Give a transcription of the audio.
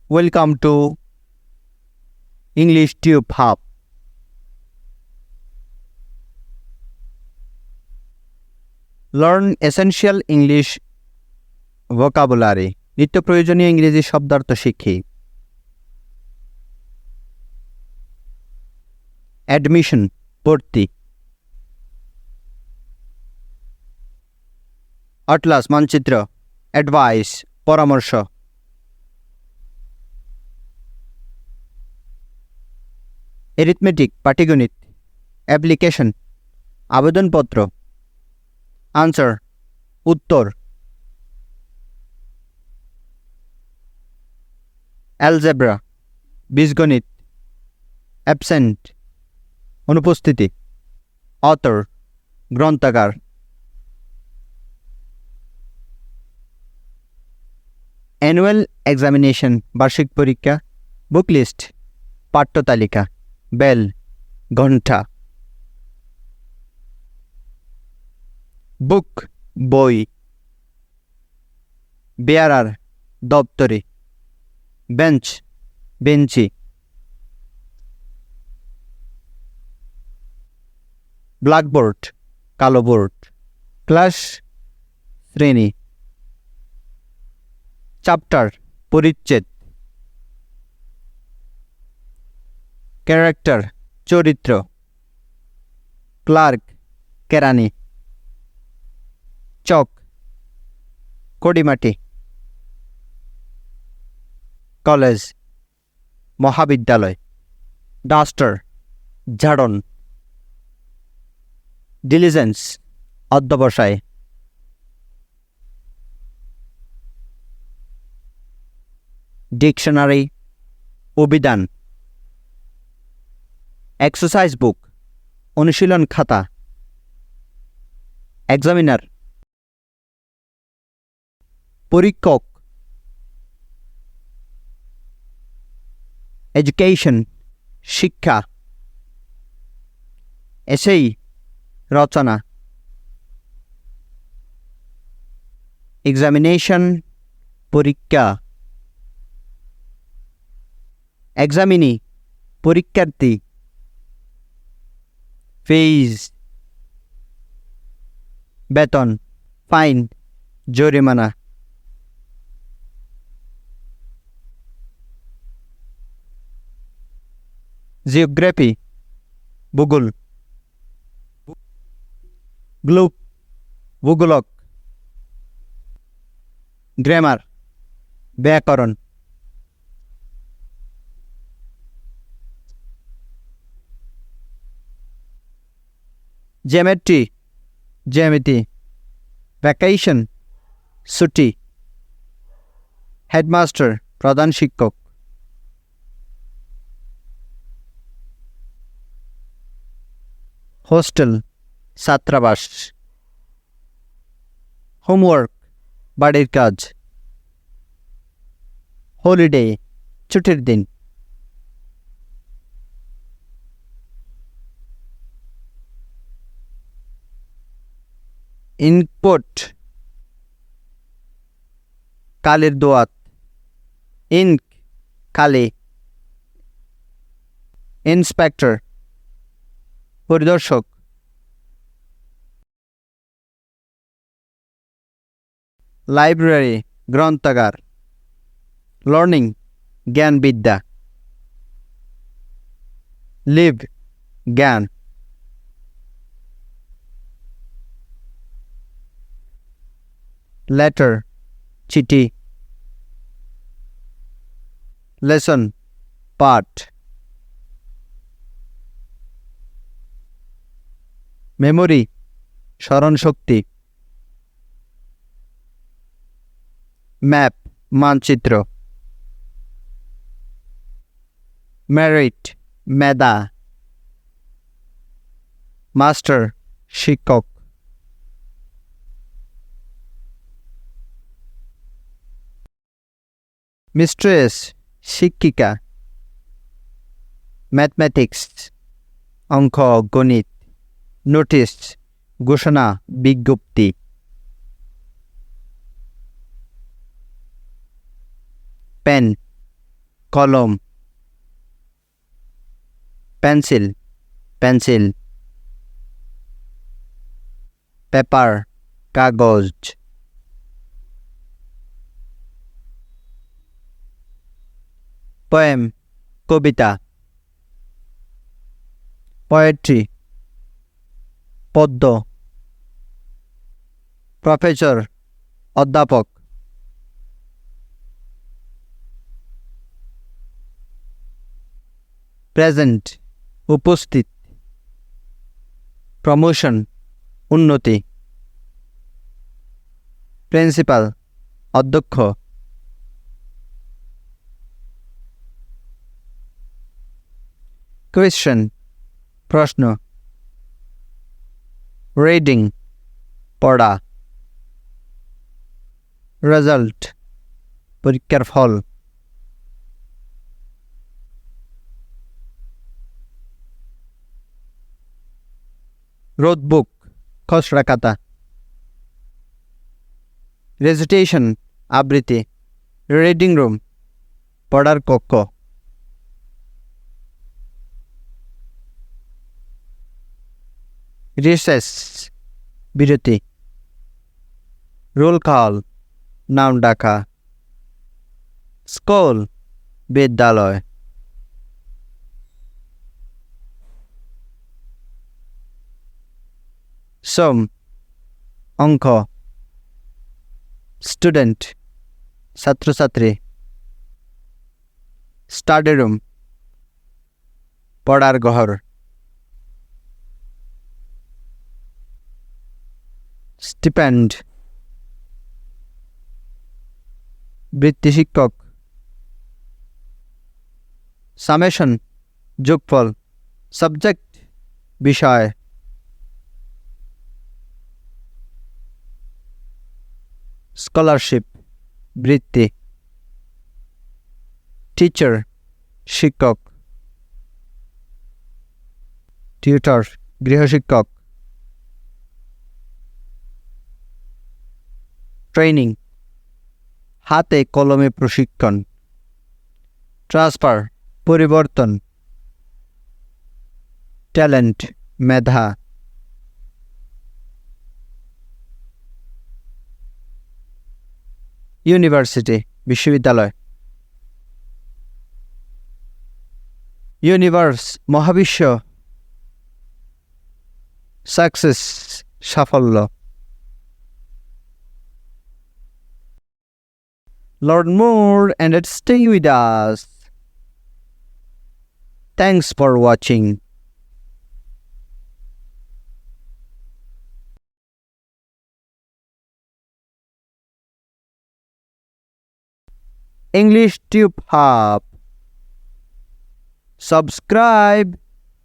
Welcome to English Tube Hub. Learn essential English vocabulary. নিত্য প্রয়োজনীয় ইংরেজি শব্দার্থ শিখি। Admission ভর্তি। Atlas মানচিত্র। Advice পরামর্শ। Arithmetic পাটিগণিত। Application আবেদনপত্র। Answer উত্তর। Algebra বীজগণিত। Absent অনুপস্থিতি। Author গ্রন্থকার। Annual examination বার্ষিক পরীক্ষা। Book list পাঠ্যতালিকা। Bell ঘণ্টা। Book বই। Bearer দপ্তরি। Bench বেঞ্চি। Blackboard কালো বোর্ড। Class শ্রেণী। Chapter পরিচ্ছেদ। Character চরিত্র। Clerk কেরানি। চক কড়িমাটি। কলেজ মহাবিদ্যালয়। ডাস্টার ঝাড়ন। ডিলিজেন্স অধ্যবসায়। ডিকশনারি অভিধান। এক্সারসাইজ বুক অনুশীলন খাতা। এক্সামিনার পরীক্ষক। এডুকেশন শিক্ষা। এসেই রচনা। এক্সামিনেশন পরীক্ষা। এক্সামিনি পরীক্ষার্থী। ফিজ বেতন। ফাইন জরিমানা। জিওগ্রাফি ভূগোল। গ্লোব ভূগোলক। গ্রামার ব্যাকরণ। জ্যামিতি জ্যামিতি। ভ্যাকেশন ছুটি। হেডমাস্টার প্রধান শিক্ষক। হোস্টেল ছাত্রাবাস। হোমওয়ার্ক বাড়ির কাজ। হলিডে ছুটির দিন। ইনপুট কালির দোয়াত। ইনক কালি। ইন্সপেক্টর পরিদর্শক। লাইব্রেরি গ্রন্থাগার। লার্নিং জ্ঞান বিদ্যা। লিভ জ্ঞান। লেটার চিঠি। লেসন পাঠ। মেমোরি স্মরণশক্তি। ম্যাপ মানচিত্র। মেরিট মেধা। মাস্টার শিক্ষক। মিস্ট্রেস শিক্ষিকা। ম্যাথমেটিক্স অঙ্ক গণিত। নোটিশ ঘোষণা বিজ্ঞপ্তি। পেন কলম পেন্সিল পেন্সিল পেপার কাগজ পোয়েম কবিতা পোয়েট্রি পদ্য প্রফেসর অধ্যাপক প্রেজেন্ট উপস্থিত প্রমোশন উন্নতি প্রিন্সিপাল অধ্যক্ষ কোয়েশ্চেন প্রশ্ন রিডিং পড়া রেজাল্ট পরীক্ষার ফল নোটবুক খসড়া খাতা রেজিটেশন আবৃত্তি রিডিং রুম পড়ার কক্ষ রিসেস বিরতি রোল কল নাম ডাকা স্কুল বিদ্যালয় সম অঙ্ক স্টুডেন্ট ছাত্রছাত্রী স্টাডি রুম পড়ার ঘর স্টিপেন্ড বৃত্তি শিক্ষক সামেশন যোগফল সাবজেক্ট বিষয় স্কলারশিপ বৃত্তি টিচার শিক্ষক টিউটর গৃহশিক্ষক ট্রেনিং হাতে কলমে প্রশিক্ষণ ট্রান্সফার পরিবর্তন ট্যালেন্ট মেধা ইউনিভার্সিটি বিশ্ববিদ্যালয় ইউনিভার্স মহাবিশ্ব সাকসেস সাফল্য Learn more and stay with us. Thanks for watching. English Tube Hub. Subscribe.